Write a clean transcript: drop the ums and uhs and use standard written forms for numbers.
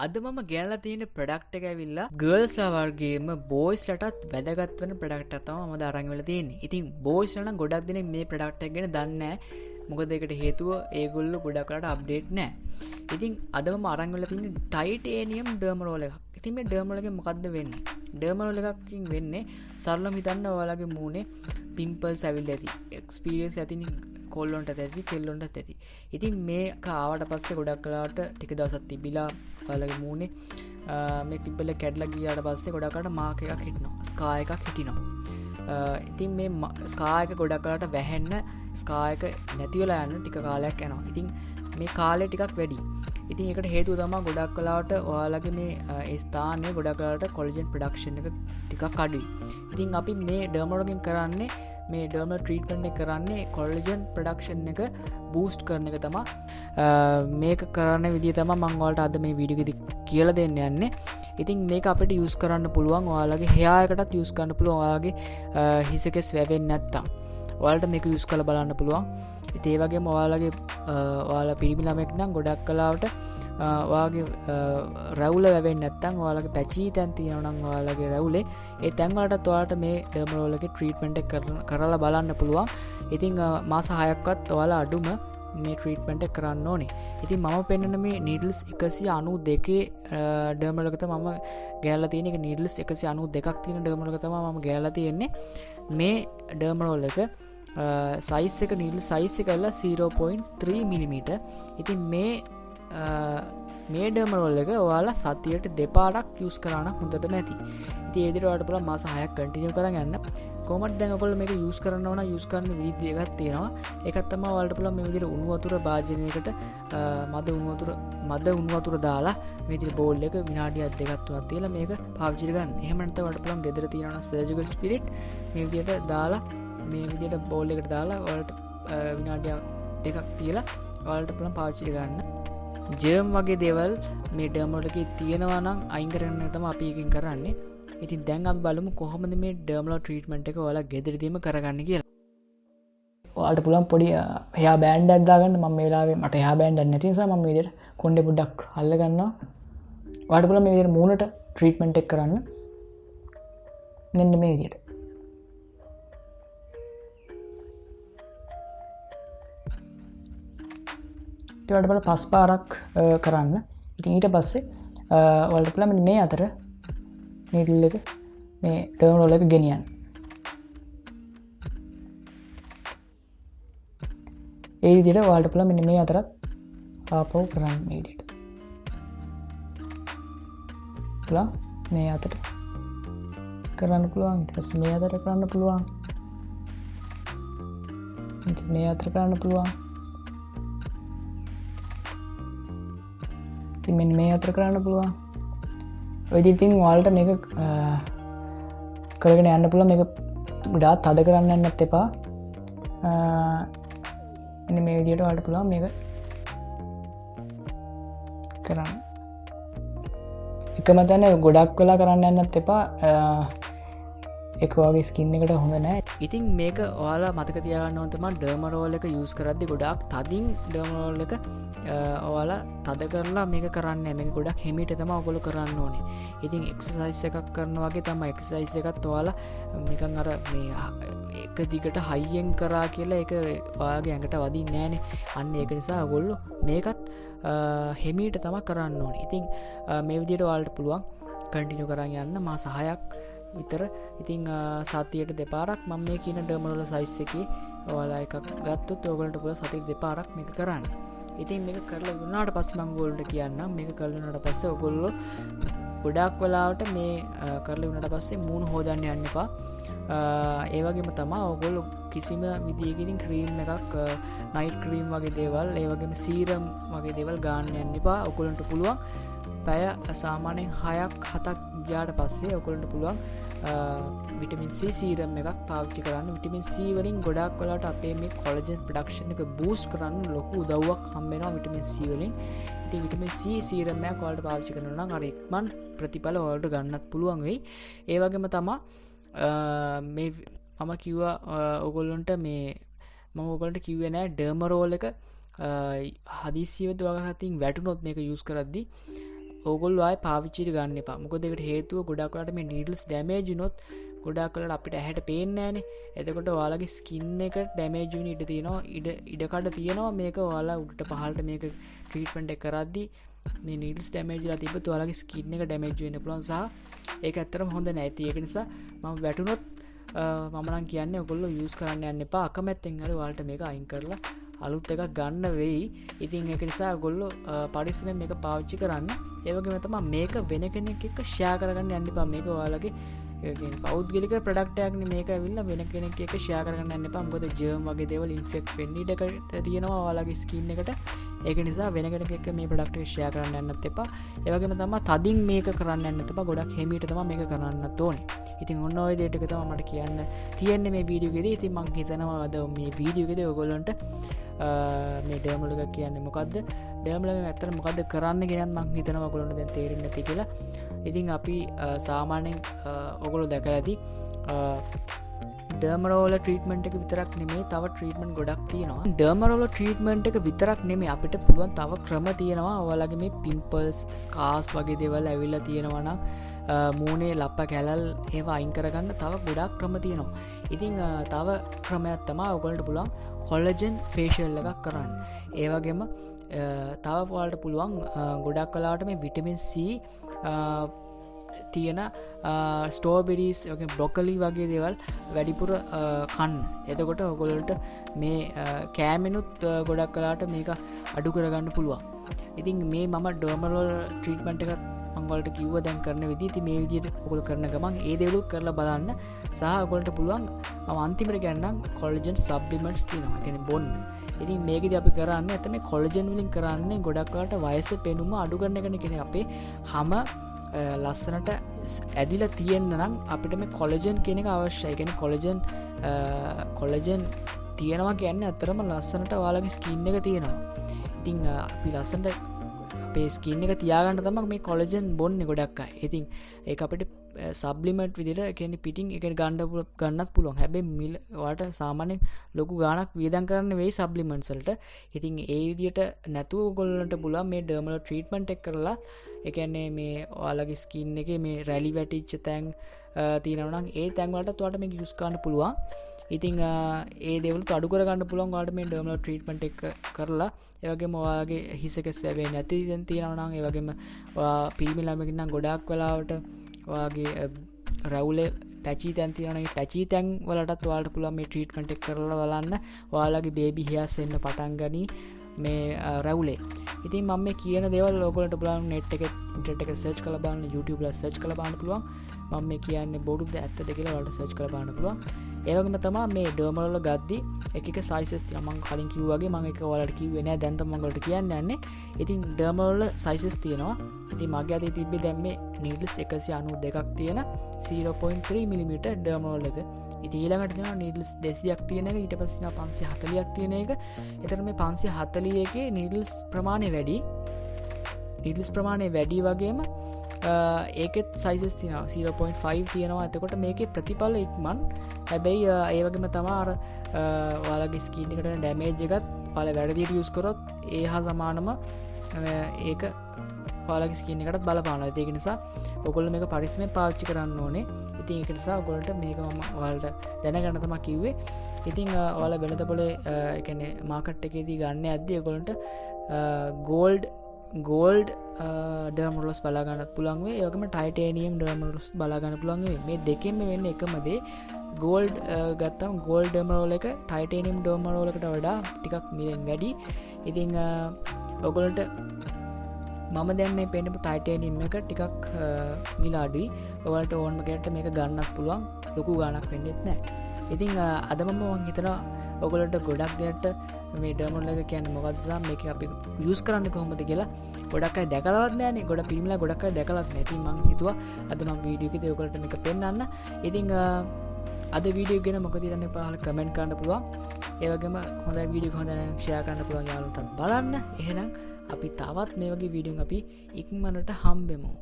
අද මම ගෙනලා තියෙන ප්‍රොඩක්ට් එක ඇවිල්ලා ගර්ල්ස්ලා වගේම බොයිස්ලටත් වැදගත් වෙන ප්‍රොඩක්ට් එකක් තමයි මම අරන් වෙලා තියෙන්නේ. ඉතින් බොයිස්ලා නම් ගොඩක් දෙනෙක් මේ ප්‍රොඩක්ට් එක ගැන දන්නේ නැහැ. මොකද ඒකට හේතුව ඒගොල්ලෝ ගොඩක් කරලා අප්ඩේට් නැහැ. ඉතින් අද මම අරන් වෙලා තියෙන්නේ ටයිටේනියම් ඩර්මරෝල් එකක්. ඉතින් මේ ඩර්මරෝල් එකෙන් මොකද්ද වෙන්නේ? ඩර්මරෝල් එකකින් වෙන්නේ සරලව හිතන්න ඔයාලගේ මූණේ පිම්පල්ස් ඇවිල්ලා ඇති. එක්ස්පීරියන්ස් ඇතිනේ කොල්ලොන්ට ඇති කෙල්ලොන්ට ඇති. ඉතින් මේක ආවට පස්සේ ගොඩක් කලාවට ටික දවසක් තිබිලා ඔයාලගේ මූණේ මේ පිම්පල් එක කැඩලා ගියාට පස්සේ ගොඩක් කලාවට මාක් එකක් හිටිනවා. ස්කා එකක් හිටිනවා. ඉතින් මේ ස්කා එක ගොඩක් කලාවට වැහෙන්න ස්කා එක නැති වෙලා යන ටික කාලයක් යනවා. ඉතින් මේ කාලේ ටිකක් වැඩි. ඉතින් ඒකට හේතුව තමයි ගොඩක් කලාවට ඔයාලගේ මේ ඒ ස්ථානයේ ගොඩක් කලාවට කොලජන් ප්‍රොඩක්ෂන් එක ටිකක් අඩුයි. ඉතින් අපි මේ ඩර්මරෝලකින් කරන්නේ මේ ඩර්මල් ට්‍රීට්මන්ට් එක කරන්නේ කොලජන් ප්‍රොඩක්ෂන් එක බූස්ට් කරන එක තමයි. මේක කරන්න විදිය තමයි මම ඔයාලට අද මේ වීඩියෝ එකේදී කියලා දෙන්න යන්නේ. ඉතින් මේක අපිට යූස් කරන්න පුළුවන් ඔයාලගේ හෙයා එකටත් යූස් කරන්න පුළුවන් ඔයාලගේ හිස කෙස් වැවෙන්නේ නැත්තම්. ඔයාලට මේක යූස් කරලා බලන්න පුළුවන්. ඉතින් ඒ වගේම ඔයාලා පිරිමි ළමෙක් නම් ගොඩක් කලාවට ඔයාගේ රැවුල වැවෙන්නේ නැත්තම් ඔයාලගේ පැචී තැන් තියෙනවා නම් ඔයාලගේ රැවුලේ ඒ තැන් වලටත් ඔයාලට මේ ඩර්මරෝල් එකේ ට්‍රීට්මන්ට් එක කරලා බලන්න පුළුවන්. ඉතින් මාස 6ක්වත් ඔයාලා අඩුම මේ ට්‍රීට්මන්ට් එක කරන්න ඕනේ. ඉතින් මම පෙන්නන මේ නීඩල්ස් 192 ඩර්මරෝල් එක තමයි මම ගෑල්ලා තියෙන එක. නීඩල්ස් 192ක් තියෙන ඩර්මරෝල් එක තමයි මම ගෑල්ලා තියෙන්නේ. මේ ඩර්මරෝල් එක සයිස් එක නීඩල් සයිස් එක ඇවිල්ලා 0.3 mm. ඉතින් මේ ඩර්මරෝල් එක ඔයාලා සතියට දෙපාරක් යූස් කරා නම් හොඳටම ඇති. ඉතින් ඒ විදිහට ඔයාලට බලන්න මාස 6ක් කන්ටිනියු කරන් යන්න. කොහොමද දැන් ඔයගොල්ලෝ මේක යූස් කරන්න ඕන යූස් කරන්න විදි දෙකක් තියෙනවා. එකක් තමයි ඔයාලට බලන්න මේ විදිහට උණු වතුර භාජනයකට මද උණු වතුර දාලා මේ විදිහට බෝල් එක විනාඩියක් දෙකක් තුනක් තියලා මේක පාවිච්චි කරගන්න. එහෙම නැත්නම් ඔයාලට බලන්න ගෙදර තියෙනවා නම් සර්ජිකල් ස්පිරිට් මේ විදිහට දාලා මේ විදිහට බෝල් එකට දාලා ඔයාලට විනාඩියක් දෙකක් තියලා ඔයාලට බලන්න පාවිච්චි කරගන්න. ජර්ම් වගේ දේවල් මේ ඩර්මරෝල් එකේ තියෙනවා නම් අයින් කරන්න තමයි අපි එකකින් කරන්නේ. ඉතින් දැන් අපි බලමු කොහොමද මේ ඩර්මරෝල් ට්‍රීට්මන්ට් එක ඔයාලා ගෙදරදීම කරගන්න කියලා. ඔයාලට පුළුවන් පොඩි හෙයා බෑන්ඩ් එකක් දාගන්න. මම මේ වෙලාවේ මට හෙයා බෑන්ඩ් එකක් නැති නිසා මම මේ විදිහට කොණ්ඩේ පොඩ්ඩක් අල්ල ගන්නවා. ඔයාලට පුළුවන් මේ විදිහට මූණට ට්‍රීට්මන්ට් එක කරන්න. මෙන්න මේ විදිහට. ඊට පස්සේ පස් පාරක් කරන්න. ඉතින් ඊට පස්සේ ඔයාලට පුළුවන් මේ අතර නීඩල් එක මේ ඩර්මරෝල් එක ගෙනියන්න. ඒ විදිහට ඔයාලට පුළුවන් මෙන්න මේ අතරත් ආපහු කරන්න මේ විදිහට. පුළුවන් මේ අතට කරන්න පුළුවන්. ඊට පස්සේ මේ අතට කරන්න පුළුවන්. ඉතින් මේ අතට කරන්න පුළුවන්. ඉතින් මෙන්න මේ අතට කරන්න පුළුවන්. ඔය ඉතින් ඔයාලට මේක කරගෙන යන්න පුළුවන්. මේක ගොඩාක් තද කරන්න යන්නත් එපා. මෙන්න මේ විදිහට ඔයාලට පුළුවන් මේක කරන්න. එකම තැන ගොඩක් වෙලා කරන්න යන්නත් එපා. ඒක වගේ ස්කින් එකට හොඳ නැහැ. ඉතින් මේක ඔයාලා මතක තියාගන්න ඕන තමයි ඩර්මරෝල් එක යූස් කරද්දී ගොඩාක් තදින් ඩර්මරෝල් එක ඔයාලා තද කරලා මේක කරන්නේ. මේක ගොඩක් හිමීට තමයි ඔයගොල්ලෝ කරන්න ඕනේ. ඉතින් එක්සර්සයිස් එකක් කරනවා වගේ තමයි එක්සර්සයිස් එකත් ඔයාලා නිකන් අර මේ එක දිගට හයියෙන් කරා කියලා ඒක ඔයාගේ ඇඟට වදින්නේ නැහනේ. අන්න ඒක නිසා ඔයගොල්ලෝ මේකත් හිමීට තමයි කරන්න ඕනේ. ඉතින් මේ විදිහට ඔයාලට පුළුවන් කන්ටිනියු කරන් යන්න මාස 6ක් විතර. ඉතින් සතියට දෙපාරක් මම මේ කියන ඩර්මරෝල් සයිස් එකේ ඔයාලා එකක් ගත්තොත් ඔයගොල්ලන්ට පුළුවන් සතියට දෙපාරක් මේක කරන්න. ඉතින් මේක කරලා වුණාට පස්සේ මම ඔයගොල්ලන්ට කියන්නම් මේක කරලා වුණාට පස්සේ ඔයගොල්ලෝ ගොඩාක් වෙලාවට මේ කරලා වුණාට පස්සේ මූණ හොදන්න යන්න එපා. ඒ වගේම තමයි ඔයගොල්ලෝ කිසිම විදියකින් ක්‍රීම් එකක් නයිට් ක්‍රීම් වගේ දේවල් ඒ වගේම සීරම් වගේ දේවල් ගන්න යන්න එපා. ඔයගොල්ලන්ට පුළුවන් පැය සාමාන්‍යයෙන් 6ක් 7ක් ගියාට පස්සේ ඔයගොල්ලන්ට පුළුවන් විටමින් C සීරම් එකක් පාවිච්චි කරන්න. විටමින් C වලින් ගොඩාක් වෙලාවට අපේ මේ කොලජන් ප්‍රොඩක්ෂන් එක බූස්ට් කරන්න ලොකු උදව්වක් හම්බ වෙනවා විටමින් C වලින්. ඉතින් විටමින් C සීරම් එකක් ඔයාලට පාවිච්චි කරනවා නම් අර ඉක්මන් ප්‍රතිඵල ඔයාලට ගන්නත් පුළුවන් වෙයි. ඒ වගේම තමයි මේ මම කිව්වා ඔයගොල්ලන්ට මම ඔයගොල්ලන්ට කිව්වේ නෑ ඩර්මරෝල් එක හදිසියෙත් වගහතින් වැටුනොත් මේක යූස් කරද්දී ඕගොල්ලෝ ආයේ පාවිච්චි ගන්න එපා. මොකද ඒකට හේතුව ගොඩක් වෙලාට මේ නීඩල්ස් ඩැමේජ් වුණොත් ගොඩක් වෙලාට අපිට ඇහැට පේන්නේ නැහනේ. එතකොට ඔයාලගේ ස්කින් එක ඩැමේජ් වෙන්න ඉඩ තියෙනවා. ඉඩකඩ තියෙනවා මේක ඔයාලා උඩට පහළට මේක ට්‍රීට්මන්ට් එක කරද්දී මේ නීඩල්ස් ඩැමේජ් වෙලා තිබ්බොත් ඔයාලගේ ස්කින් එක ඩැමේජ් වෙන්න පුළුවන් සහ ඒක ඇත්තටම හොඳ නැහැ. ඒක නිසා මම වැටුනොත් මම නම් කියන්නේ ඔයගොල්ලෝ යූස් කරන්න යන්න එපා. අකමැත්තෙන් හරි ඔයාලට මේක අයින් කරලා අලුත් එකක් ගන්න වෙයි. ඉතින් ඒක නිසා ඔයගොල්ලෝ පරිස්සමෙන් මේක පාවිච්චි කරන්න. ඒ වගේම තමයි මේක වෙන කෙනෙක් එක්ක ෂෙයා කරගන්න යන්න එපා. මේක ඔයාලගේ පෞද්ගලික ප්‍රොඩක්ට් එකක් නේ. මේක ඇවිල්ලා වෙන කෙනෙක් එක්ක ෂෙයා කරගන්න යන්න එපා. මොකද ජර්ම් වගේ දේවල් ඉන්ෆෙක්ට් වෙන්න ඉඩ තියෙනවා ඔයාලගේ ස්කින් එකට. ඒක නිසා වෙන කෙනෙක් එක්ක මේ ප්‍රොඩක්ට් එක ෂෙයා කරන්න යන්නත් එපා. ඒ වගේම තමයි තදින් මේක කරන්න යන්නත් එපා. ගොඩක් හිමීට තමයි මේක කරන්නත් ඕනේ. ඉතින් ඔන්න ඔය දේ ටික තමයි මට කියන්න තියෙන්නේ මේ වීඩියෝ එකේදී. ඉතින් මම හිතනවා අද මේ වීඩියෝ එකේදී ඔයගොල්ලන්ට මේ ඩර්මල් එක කියන්නේ මොකද්ද, ඩර්මල් එක ඇත්තට මොකද්ද කරන්න කියනත් මම හිතනවා ඔයගොල්ලන්ට දැන් තේරෙන්නේ නැති කියලා. ඉතින් අපි සාමාන්‍යයෙන් ඔයගොල්ලෝ දැකලා ඇති ඩර්මරෝල ට්‍රීට්මන්ට් එක විතරක් නෙමෙයි තව ට්‍රීට්මන්ට් ගොඩක් තියෙනවා. ඩර්මරෝල ට්‍රීට්මන්ට් එක විතරක් නෙමෙයි අපිට පුළුවන් තව ක්‍රම තියෙනවා. ඔයාලගේ මේ පිම්පල්ස්, ස්කාර්ස් වගේ දේවල් ඇවිල්ලා තියෙනවා නම් මූණේ ලප්ප කැලල් ඒවා අයින් කරගන්න තව ගොඩක් ක්‍රම තියෙනවා. ඉතින් තව ක්‍රමයක් තමයි ඔයගොල්ලන්ට පුළුවන් කොලජන් ෆේෂියල් එකක් කරන්න. ඒ වගේම තව ඔයාලට පුළුවන් ගොඩක් වෙලාවට මේ විටමින් C තියෙන ස්ටෝබෙරීස් වගේ බ්‍රොකොලි වගේ දේවල් වැඩිපුර කන්න. එතකොට ඔයගොල්ලන්ට මේ කෑමෙනුත් ගොඩක් වෙලාවට මේක අඩු කරගන්න පුළුවන්. ඉතින් මේ මම ඩර්මල් ට්‍රීට්මන්ට් එකක් මම ඔයාලට කිව්වා දැන් කරන විදිහ. ඉතින් මේ විදිහට ඔයගොල්ලෝ කරන ගමන් ඒ දේවලුත් කරලා බලන්න. සහ ඔයගොල්ලන්ට පුළුවන් මම අන්තිමට ගන්නම් කොලජන් සප්ලිමන්ට්ස් තියෙනවා. ඒ කියන්නේ බොන්න. ඉතින් මේකදී අපි කරන්නේ ඇත්ත මේ කොලජන් වලින් කරන්නේ ගොඩක් වෙලාවට වයස පෙනුම අඩු කරන එකනේ. කියන්නේ අපේ හැම ලස්සනට ඇදිලා තියෙන්න නම් අපිට මේ කොලජන් කියන එක අවශ්‍යයි. කියන්නේ කොලජන් තියෙනවා කියන්නේ අතරම ලස්සනට ඔයාලගේ ස්කින් එක තියෙනවා. ඉතින් අපි ලස්සනට අපේ ස්කින් එක තියාගන්න තමයි මේ කොලජන් බොන්නේ ගොඩක් අය. ඉතින් ඒක අපිට සබ්ලිමන්ට් විදිහට කියන්නේ පිටින් එක ගන්නත් පුළුවන්. හැබැයි මිල ඔයාලට සාමාන්‍යයෙන් ලොකු ගාණක් වියදම් කරන්න වෙයි සබ්ලිමන්ට්ස් වලට. ඉතින් ඒ විදිහට නැතුව ඔයගොල්ලන්ට පුළුවන් මේ ඩර්මල් ට්‍රීට්මන්ට් එක කරලා ඒ කියන්නේ මේ ඔයාලගේ ස්කින් එකේ මේ රැලි වැටිච්ච තැන් තියෙනවා නම් ඒ තැන් වලට ඔයාලට මේක යූස් කරන්න පුළුවන්. ඉතින් ඒ දේවල් අඩු කරගන්න පුළුවන් ඔයාලට මේ ඩර්මල් ට්‍රීට්මන්ට් එක කරලා. ඒ වගේම ඔයාලගේ හිස කෙස් වැවෙන්නේ නැති දැන් තියෙනවා නම් ඒ වගේම ඔයා පිරිමි ළමෙක් නම් ගොඩාක් වෙලාවට ඔයාගේ රැවුලේ පැචි තැන් තියෙනවා. මේ පැචි තැන් වලටත් ඔයාලට පුළුවන් මේ ට්‍රීට්මන්ට් එක කරලා බලන්න. ඔයාලගේ බේබි හේර්ස් එන්න පටන් ගනී මේ රැවුලේ. ඉතින් මම මේ කියන දේවල් ඔයගොල්ලන්ට බලන්න net එකේ ඉන්ටර්නෙට් එකේ සර්ච් කරලා බලන්න, YouTube වල සර්ච් කරලා බලන්න පුළුවන්. මම මේ කියන්නේ බොරුද ඇත්තද කියලා ඔයාලට සර්ච් කරලා බලන්න පුළුවන්. ඒ වගේම තමයි මේ ඩර්මල් වල ගද්දි එක sizes තියෙනවා. මම කලින් කිව්වා වගේ මම ඒක ඔයාලට කිව්වේ නෑ. දැන් තමයි මම ඔයාලට කියන්න යන්නේ. ඉතින් ඩර්මල් වල sizes තියෙනවා. ඉතින් මගේ අතේ තිබ්බේ දැන් මේ needles 192ක් තියෙන 0.3 mm ඩර්මල් එක. ඉතින් ඊළඟට තියෙනවා needles 200ක් තියෙන එක. ඊට පස්සේ තියෙනවා 540ක් තියෙන එක. එතන මේ 540 එකේ needles ප්‍රමාණය වැඩි. needles ප්‍රමාණය වැඩි වගේම ඒකෙත් sizes තියෙනවා 0.5 තියෙනවා. එතකොට මේකේ ප්‍රතිඵල ඉක්මන්. හැබැයි ඒ වගේම තමයි අර ඔයාලගේ ස්කින් එකට ඩැමේජ් එකත් ඔයාලා වැරදියට යූස් කරොත් ඒ හා සමානම ඒක ඔයාලගේ ස්කින් එකටත් බලපානවා. ඒක නිසා ඔයගොල්ලෝ මේක පරිස්සමෙන් පාවිච්චි කරන්න ඕනේ. ඉතින් ඒක නිසා ඔයගොල්ලන්ට මේක මම ඔයාලට දැනගන්න තමයි කිව්වේ. ඉතින් ඔයාලා වෙළඳපොලේ ඒ කියන්නේ මාකට් එකේදී ගන්න යද්දී ඔයගොල්ලන්ට ගෝල්ඩ් ඩර්මරෝලස් බලා ගන්නත් පුළුවන් වෙයි. ඒ වගේම ටයිටේනියම් ඩර්මරෝලස් බලා ගන්න පුළුවන් වෙයි. මේ දෙකෙන්ම වෙන්නේ එකම දේ. ගෝල්ඩ් ගත්තම ගෝල්ඩ් ඩර්මරෝල එක ටයිටේනියම් ඩර්මරෝල එකට වඩා ටිකක් මිලෙන් වැඩි. ඉතින් ඔයගොල්ලන්ට මම දැන් මේ පෙන්නපු ටයිටේනියම් එක ටිකක් මිල අඩුයි. ඔයාලට ඕනම කෙනෙක්ට මේක ගන්නත් පුළුවන්. ලොකු ගාණක් වෙන්නේත් නැහැ. ඉතින් අදම මම හිතනවා ඔයගොල්ලන්ට ගොඩක් දෙනට මේ ඩර්මල් එක කියන්නේ මොකක්ද සහ මේක අපි යූස් කරන්නේ කොහොමද කියලා ගොඩක් අය දැකලවත් නැහැනේ. ගොඩක් පිරිමිලා ගොඩක් අය දැකලත් නැහැ. ඉතින් මම හිතුවා අද මම වීඩියෝ එකේදී ඔයගොල්ලන්ට මේක පෙන්නන්න. ඉතින් අද වීඩියෝ එක ගැන මොකද හිතන්නේ පහල කමෙන්ට් කරන්න පුළුවන්. ඒ වගේම හොඳයි වීඩියෝ එක හොඳ නම් ෂෙයා කරන්න පුළුවන් යාළුවන්ටත් බලන්න. එහෙනම් අපි තවත් මේ වගේ වීඩියෝ අපි ඉක්මනට හම්බෙමු.